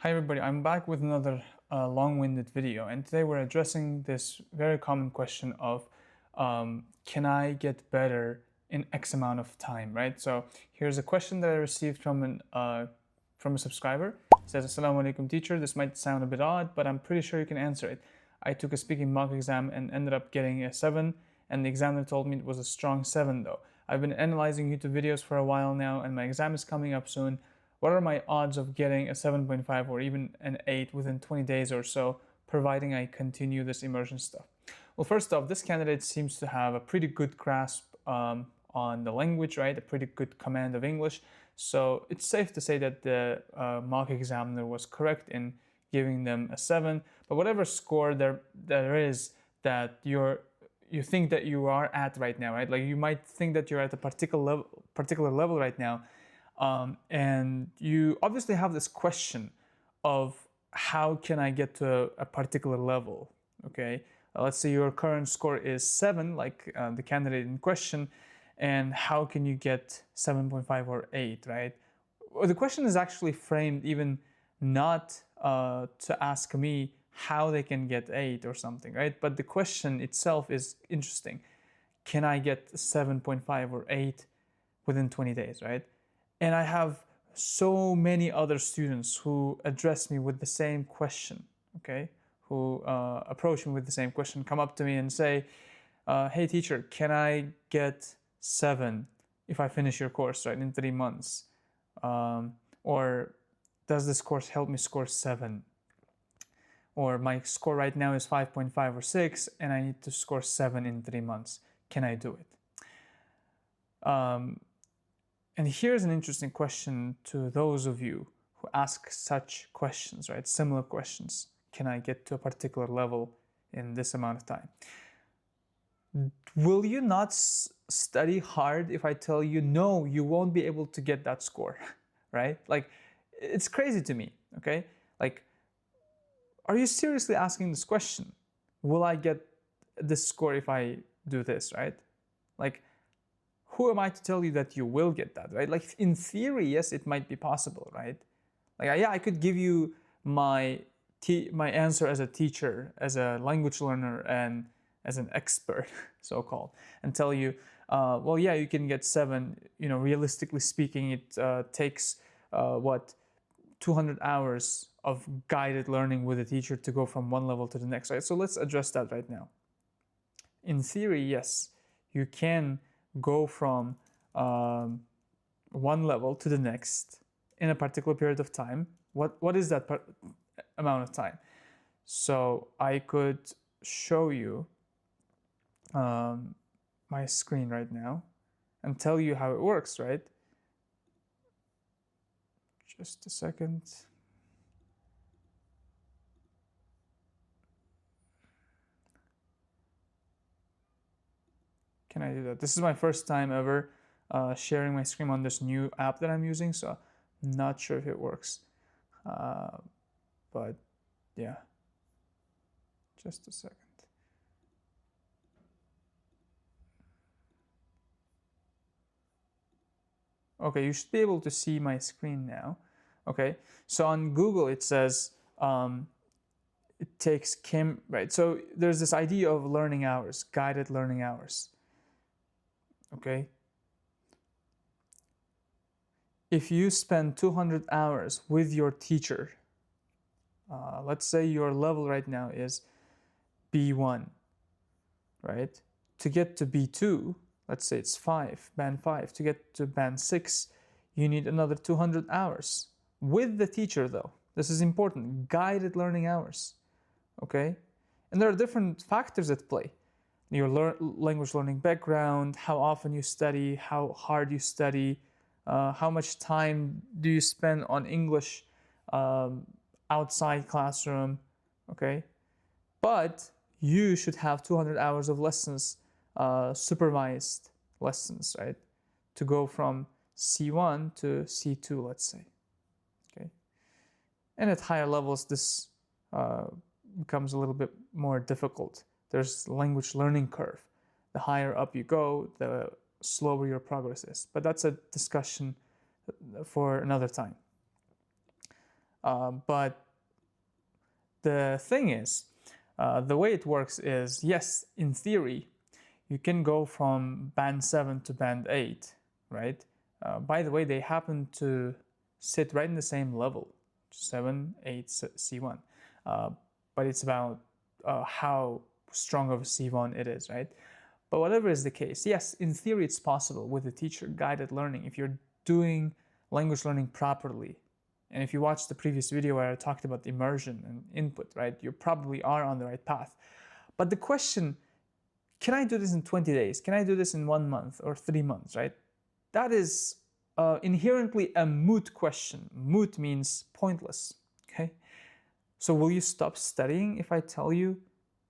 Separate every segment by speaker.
Speaker 1: Hi everybody, I'm back with another long-winded video, and today we're addressing this very common question of can I get better in X amount of time, right? So here's a question that I received from a subscriber. It says, Assalamu alaikum teacher, this might sound a bit odd, but I'm pretty sure you can answer it. I took a speaking mock exam and ended up getting a 7, and the examiner told me it was a strong 7 though. I've been analyzing YouTube videos for a while now, and my exam is coming up soon. What are my odds of getting a 7.5 or even an 8 within 20 days or so, providing I continue this immersion stuff? Well, first off, this candidate seems to have a pretty good grasp on the language, right? A pretty good command of English. So it's safe to say that the mock examiner was correct in giving them a 7. But whatever score there is that you think that you are at right now, right? Like you might think that you're at a particular level right now, and you obviously have this question of how can I get to a particular level, okay? Let's say your current score is 7, like the candidate in question, and how can you get 7.5 or 8, right? Well, the question is actually framed even not to ask me how they can get 8 or something, right? But the question itself is interesting. Can I get 7.5 or 8 within 20 days, right? And I have so many other students who address me with the same question, okay? Who approach me with the same question, come up to me and say, hey teacher, can I get 7 if I finish your course, right, in 3 months? Or does this course help me score 7? Or my score right now is 5.5 or 6 and I need to score 7 in 3 months. Can I do it? And here's an interesting question to those of you who ask such questions, right? Similar questions. Can I get to a particular level in this amount of time? Will you not study hard if I tell you, no, you won't be able to get that score, right? Like, it's crazy to me, okay? Like, are you seriously asking this question? Will I get this score if I do this, right? Like, who am I to tell you that you will get that, right? Like in theory, yes, it might be possible, right? Like, yeah, I could give you my answer as a teacher, as a language learner, and as an expert, so-called, and tell you, well, yeah, you can get 7. You know, realistically speaking, it takes 200 hours of guided learning with a teacher to go from one level to the next, right? So let's address that right now. In theory, yes, you can go from one level to the next in a particular period of time. What is that amount of time? So I could show you my screen right now and tell you how it works, right? Just a second. Can I do that? This is my first time ever sharing my screen on this new app that I'm using, so I'm not sure if it works. But yeah, just a second. Okay, you should be able to see my screen now. Okay, so on Google it says it takes right? So there's this idea of learning hours, guided learning hours. Okay, if you spend 200 hours with your teacher, let's say your level right now is B1, right? To get to B2, let's say it's 5, band 5. To get to band 6, you need another 200 hours. With the teacher though, this is important, guided learning hours, okay? And there are different factors at play. Your language learning background, how often you study, how hard you study, how much time do you spend on English outside classroom, okay? But you should have 200 hours of lessons, supervised lessons, right? To go from C1 to C2, let's say, okay? And at higher levels, this becomes a little bit more difficult. There's language learning curve. The higher up you go, the slower your progress is. But that's a discussion for another time. But the thing is, the way it works is, yes, in theory, you can go from band 7 to band 8, right? By the way, they happen to sit right in the same level, 7, 8, C1. But it's about how strong of a C1 it is, right? But whatever is the case, yes, in theory it's possible with a teacher-guided learning if you're doing language learning properly. And if you watched the previous video where I talked about immersion and input, right, you probably are on the right path. But the question, can I do this in 20 days? Can I do this in 1 month or 3 months, right? That is inherently a moot question. Moot means pointless, okay? So will you stop studying if I tell you,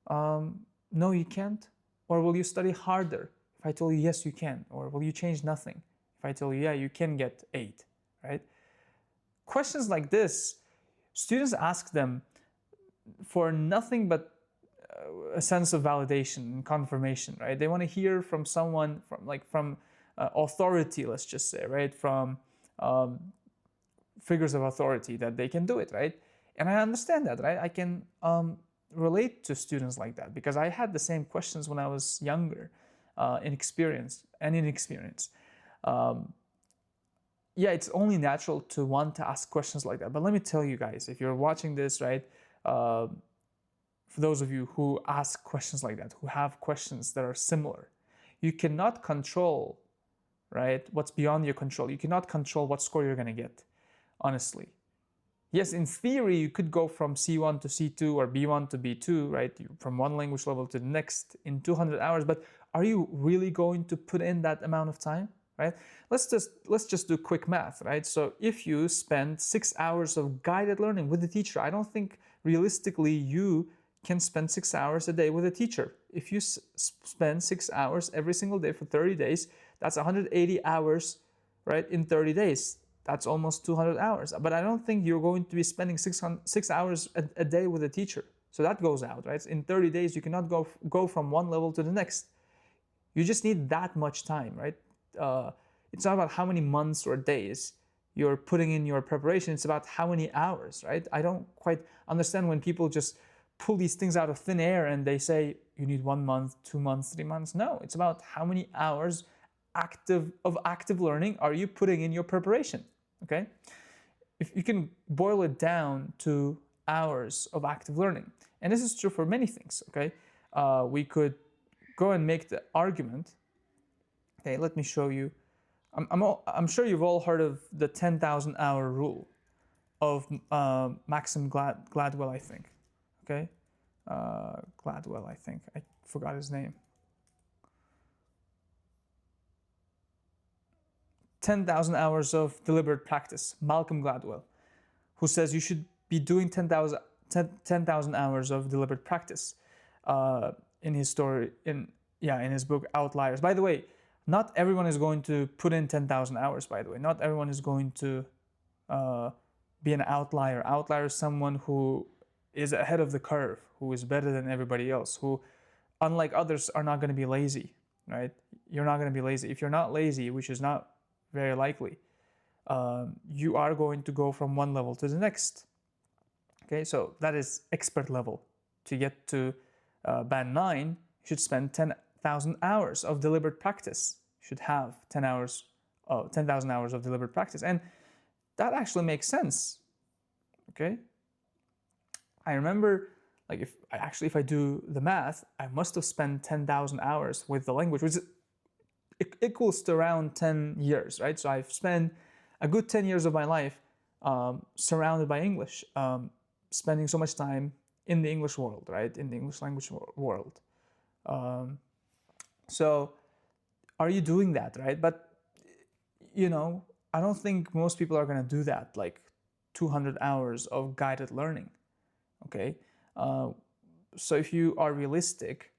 Speaker 1: no, you can't? Or will you study harder if I tell you, yes, you can? Or will you change nothing if I tell you, yeah, you can get 8, right? Questions like this, students ask them for nothing but a sense of validation and confirmation, right? They want to hear from someone, from authority, let's just say, right? From figures of authority that they can do it, right? And I understand that, right? I can relate to students like that because I had the same questions when I was younger, inexperienced. Yeah, it's only natural to want to ask questions like that. But let me tell you guys, if you're watching this, right, for those of you who ask questions like that, who have questions that are similar, you cannot control, right, what's beyond your control. You cannot control what score you're going to get, honestly. Yes, in theory, you could go from C1 to C2 or B1 to B2, right, from one language level to the next in 200 hours. But are you really going to put in that amount of time? Right? Let's just do quick math, right? So if you spend 6 hours of guided learning with the teacher, I don't think realistically you can spend 6 hours a day with a teacher. If you spend 6 hours every single day for 30 days, that's 180 hours, right, in 30 days. That's almost 200 hours. But I don't think you're going to be spending 6 hours a day with a teacher. So that goes out, right? In 30 days, you cannot go from one level to the next. You just need that much time, right? It's not about how many months or days you're putting in your preparation. It's about how many hours, right? I don't quite understand when people just pull these things out of thin air and they say you need 1 month, 2 months, 3 months. No, it's about how many hours of active learning are you putting in your preparation, okay? If you can boil it down to hours of active learning, and this is true for many things, okay? We could go and make the argument. Okay, let me show you. I'm sure you've all heard of the 10,000 hour rule of Maxim Gladwell, I think. Okay, Gladwell, I think. I forgot his name. 10,000 hours of deliberate practice, Malcolm Gladwell, who says you should be doing 10,000 hours of deliberate practice in his book Outliers. By the way, not everyone is going to put in 10,000 hours, by the way. Not everyone is going to be an outlier. Outlier is someone who is ahead of the curve, who is better than everybody else, who, unlike others, are not going to be lazy, right? You're not going to be lazy. If you're not lazy, which is not very likely, you are going to go from one level to the next. Okay, so that is expert level. To get to band 9, you should spend 10,000 hours of deliberate practice. You should have 10,000 hours of deliberate practice. And that actually makes sense. Okay? I remember, like, if I do the math, I must have spent 10,000 hours with the language, which equals to around 10 years, right? So I've spent a good 10 years of my life surrounded by English, spending so much time in the English world, right? In the English language world. So are you doing that, right? But, I don't think most people are going to do that, like 200 hours of guided learning, okay? So if you are realistic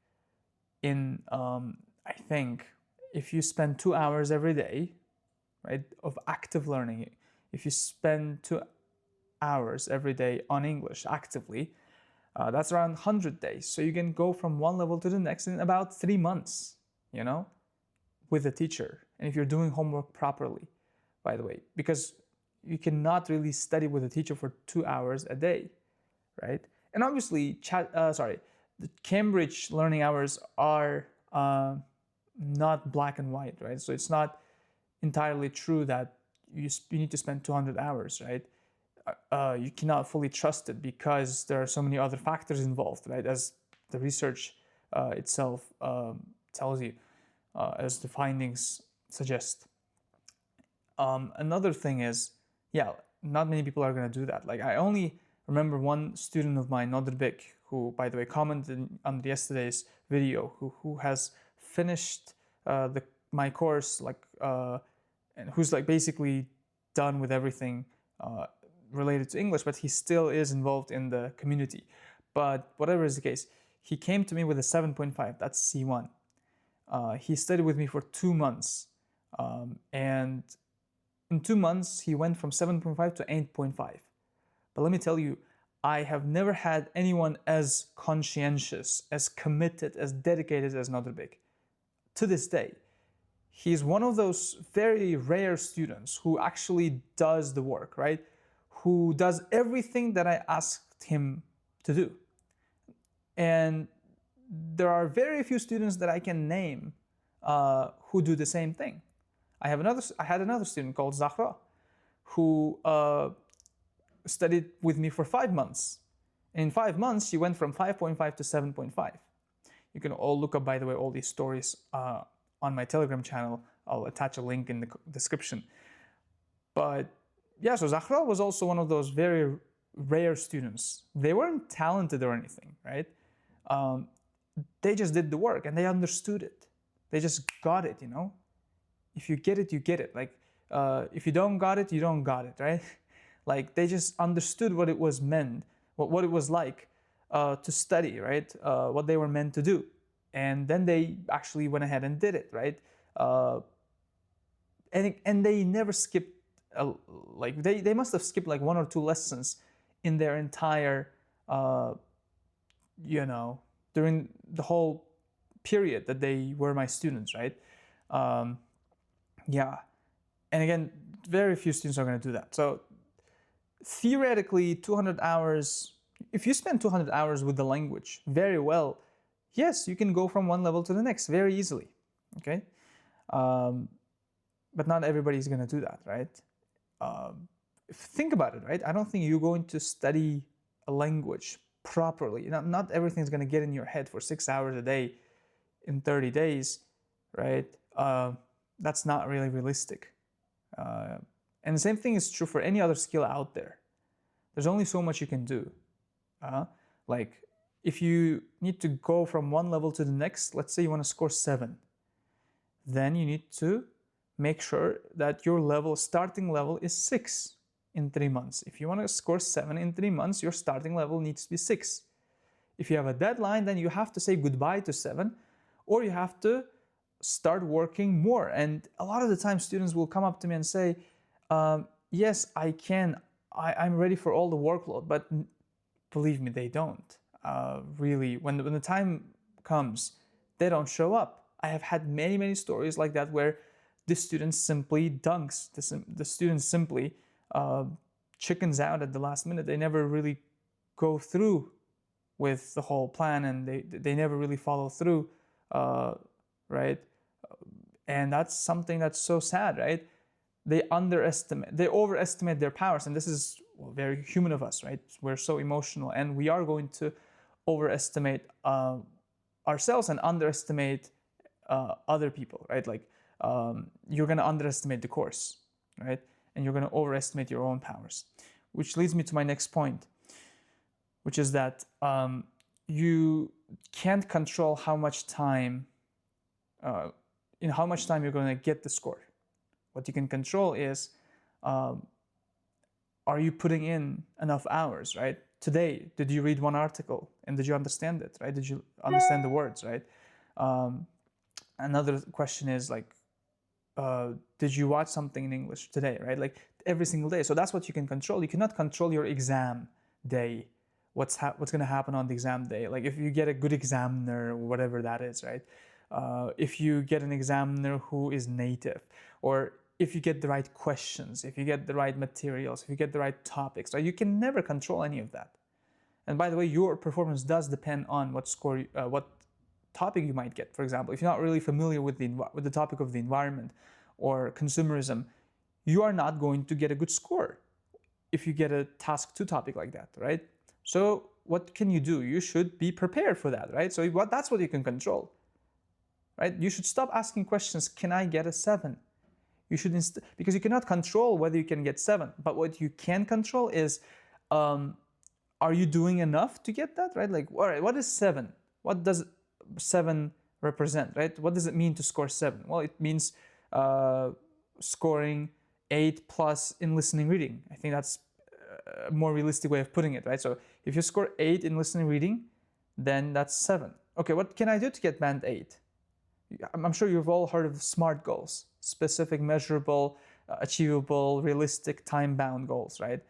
Speaker 1: I think if you spend 2 hours every day, right, of active learning, if you spend 2 hours every day on English actively, that's around 100 days. So you can go from one level to the next in about 3 months, with a teacher. And if you're doing homework properly, by the way, because you cannot really study with a teacher for 2 hours a day, right? And obviously, the Cambridge learning hours are not black and white, right? So it's not entirely true that you need to spend 200 hours, right? You cannot fully trust it because there are so many other factors involved, right? As the research itself tells you, as the findings suggest. Another thing is, yeah, not many people are going to do that. Like, I only remember one student of mine, Nodrbek, who, by the way, commented on yesterday's video, who has finished my course, and who's like basically done with everything related to English, but he still is involved in the community. But whatever is the case, he came to me with a 7.5. That's C1. He studied with me for 2 months, and in 2 months he went from 7.5 to 8.5. But let me tell you, I have never had anyone as conscientious, as committed, as dedicated as Nodrbek. To this day, he's one of those very rare students who actually does the work, right? Who does everything that I asked him to do. And there are very few students that I can name who do the same thing. I had another student called Zahra who studied with me for 5 months. In 5 months, she went from 5.5 to 7.5. You can all look up, by the way, all these stories on my Telegram channel. I'll attach a link in the description. But yeah, so Zahra was also one of those very rare students. They weren't talented or anything, right? They just did the work and they understood it. They just got it, you know? If you get it, you get it. Like, if you don't got it, you don't got it, right? Like, they just understood what it was meant, what it was like to study, right? What they were meant to do. And then they actually went ahead and did it, right? And they never skipped, like, they must have skipped like 1 or 2 lessons in their entire, during the whole period that they were my students, right? Yeah. And again, very few students are going to do that. So theoretically, 200 hours, if you spend 200 hours with the language very well, yes, you can go from one level to the next very easily, okay? But not everybody's going to do that, right? Think about it, right? I don't think you're going to study a language properly. Not everything's going to get in your head for 6 hours a day in 30 days, right? That's not really realistic. And the same thing is true for any other skill out there. There's only so much you can do. Like, if you need to go from one level to the next, let's say you want to score 7, then you need to make sure that your starting level is 6 in 3 months. If you want to score 7 in 3 months, your starting level needs to be 6. If you have a deadline, then you have to say goodbye to 7, or you have to start working more. And a lot of the time, students will come up to me and say, yes, I can. I'm ready for all the workload. But believe me, they don't. Really, when the time comes, they don't show up. I have had many, many stories like that where the student simply dunks. The student simply chickens out at the last minute. They never really go through with the whole plan, and they never really follow through, right? And that's something that's so sad, right? They overestimate their powers, and this is very human of us, right? We're so emotional, and we are going to overestimate ourselves and underestimate other people, right? Like, you're going to underestimate the course, right? And you're going to overestimate your own powers, which leads me to my next point, which is that you can't control how much time, in how much time you're going to get the score. What you can control is, are you putting in enough hours, right? Today, did you read one article and did you understand it, right? Did you understand the words, right? Another question is like, did you watch something in English today, right? Like every single day. So that's what you can control. You cannot control your exam day. What's going to happen on the exam day? Like if you get a good examiner, or whatever that is, right? If you get an examiner who is native, or if you get the right questions, if you get the right materials, if you get the right topics, right? You can never control any of that. And by the way, your performance does depend on what score, what topic you might get. For example, if you're not really familiar with the topic of the environment or consumerism, you are not going to get a good score if you get a task 2 topic like that, right? So what can you do? You should be prepared for that, right? So that's what you can control, right? You should stop asking questions, can I get a 7? You should, because you cannot control whether you can get 7, but what you can control is, are you doing enough to get that, right? Like, all right, what is 7? What does 7 represent, right? What does it mean to score 7? Well, it means scoring 8 plus in listening reading. I think that's a more realistic way of putting it, right? So if you score 8 in listening reading, then that's 7. Okay, what can I do to get band 8? I'm sure you've all heard of SMART goals: specific, measurable, achievable, realistic, time-bound goals, right?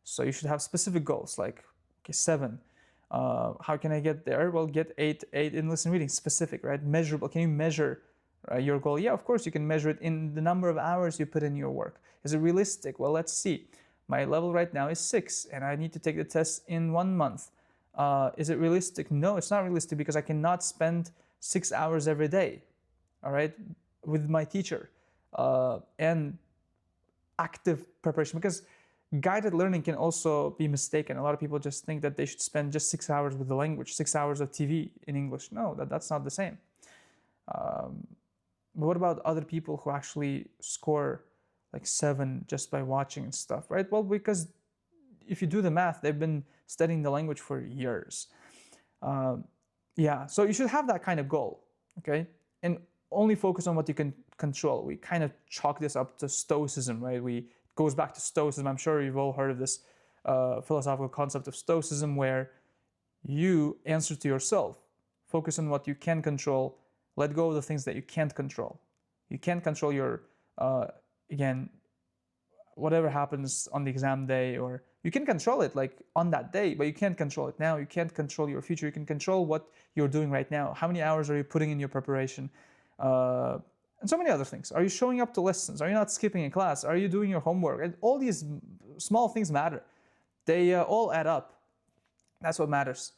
Speaker 1: So you should have specific goals like, okay, 7. How can I get there? Well, get 8 in listening reading, specific, right? Measurable. Can you measure your goal? Yeah, of course you can measure it in the number of hours you put in your work. Is it realistic? Well, let's see. My level right now is 6 and I need to take the test in 1 month. Is it realistic? No, it's not realistic because I cannot spend 6 hours every day, all right, with my teacher. And active preparation, because guided learning can also be mistaken. A lot of people just think that they should spend just 6 hours with the language, 6 hours of TV in English. No, that's not the same. But what about other people who actually score like 7 just by watching and stuff, right? Well, because if you do the math, they've been studying the language for years. Yeah, so you should have that kind of goal, okay? And only focus on what you can control. We kind of chalk this up to Stoicism, right? It goes back to Stoicism. I'm sure you've all heard of this philosophical concept of Stoicism, where you answer to yourself, focus on what you can control, let go of the things that you can't control. You can't control your, again, whatever happens on the exam day, or you can control it like on that day, but you can't control it now. You can't control your future. You can control what you're doing right now. How many hours are you putting in your preparation? And so many other things. Are you showing up to lessons? Are you not skipping a class? Are you doing your homework? And all these small things matter. They all add up. That's what matters.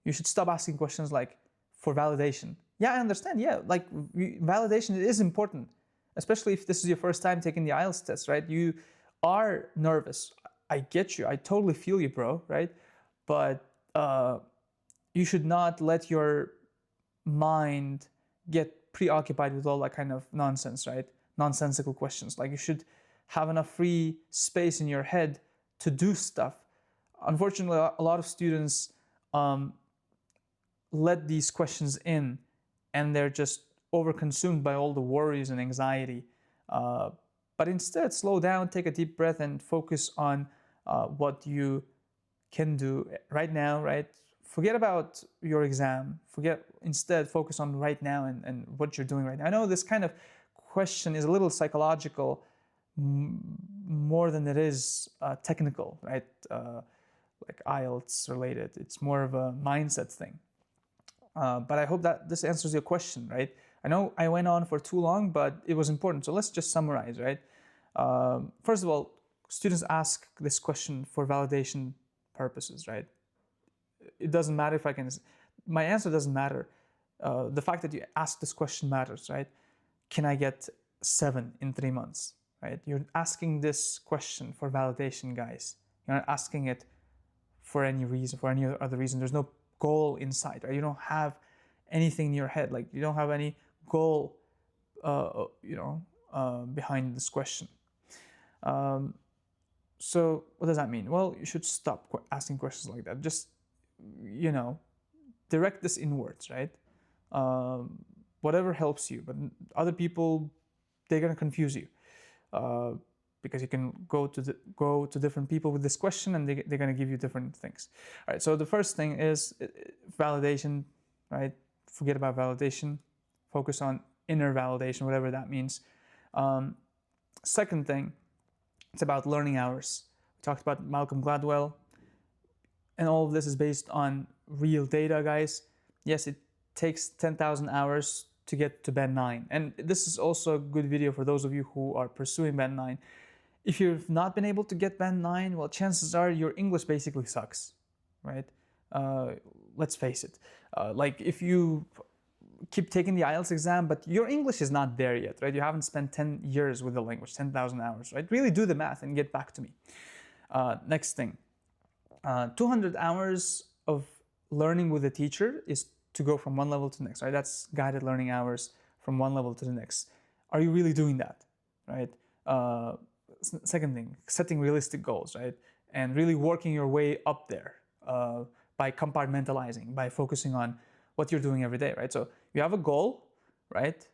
Speaker 1: You should stop asking questions like, for validation. Yeah, I understand. Yeah, like validation is important, especially if this is your first time taking the IELTS test, right? You are nervous. I get you. I totally feel you, bro, right? But you should not let your mind get preoccupied with all that kind of nonsense, right? Nonsensical questions. Like, you should have enough free space in your head to do stuff. Unfortunately, a lot of students let these questions in and they're just overconsumed by all the worries and anxiety. But instead, slow down, take a deep breath, and focus on what you can do right now, right? Forget about your exam. Instead, focus on right now and what you're doing right now. I know this kind of question is a little psychological more than it is technical, right? Like IELTS related. It's more of a mindset thing. But I hope that this answers your question, right? I know I went on for too long, but it was important. So let's just summarize, right? First of all, students ask this question for validation purposes, right? It doesn't matter if my answer doesn't matter. The fact that you ask this question matters, right? Can I get 7 in 3 months, right? You're asking this question for validation, guys. You're not asking it for any reason, for any other reason. There's no goal inside, right? You don't have anything in your head. Like, you don't have any goal, behind this question. So what does that mean? Well, you should stop asking questions like that. Just, direct this inwards, right? Whatever helps you. But other people, they're gonna confuse you, because you can go to different people with this question, and they're gonna give you different things. All right. So the first thing is validation, right? Forget about validation. Focus on inner validation, whatever that means. Second thing, it's about learning hours. We talked about Malcolm Gladwell, and all of this is based on real data, guys. Yes, it takes 10,000 hours to get to band 9. And this is also a good video for those of you who are pursuing band 9. If you've not been able to get band 9, well, chances are your English basically sucks, right? Let's face it. Like if you keep taking the IELTS exam, but your English is not there yet, right? You haven't spent 10 years with the language, 10,000 hours, right? Really do the math and get back to me. Next thing, 200 hours of learning with a teacher is to go from one level to the next, right? That's guided learning hours from one level to the next. Are you really doing that, right? Second thing, setting realistic goals, right? And really working your way up there by compartmentalizing, by focusing on what you're doing every day, right? So you have a goal, right?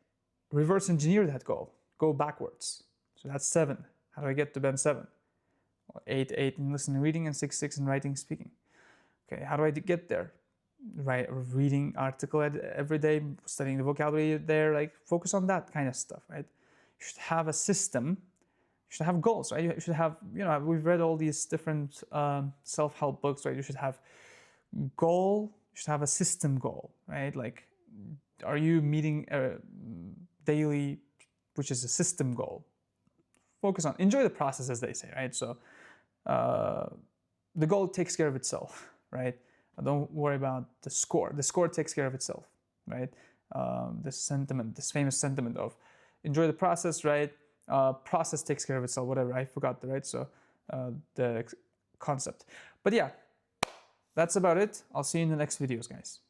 Speaker 1: Reverse engineer that goal. Go backwards. So that's 7. How do I get to band 7? Well, 8 in listening and reading, and 6 in writing speaking. Okay, how do I get there? Right, reading article every day, studying the vocabulary there, like focus on that kind of stuff, right? You should have a system. You should have goals, right? You should have, we've read all these different self-help books, right? You should have goal. You should have a system goal, right? Like, are you meeting daily, which is a system goal? Focus on, enjoy the process, as they say, right? So the goal takes care of itself, right? Don't worry about the score. The score takes care of itself, right? This famous sentiment of enjoy the process, right? Process takes care of itself, whatever. I forgot the right. So the concept. But yeah, that's about it. I'll see you in the next videos, guys.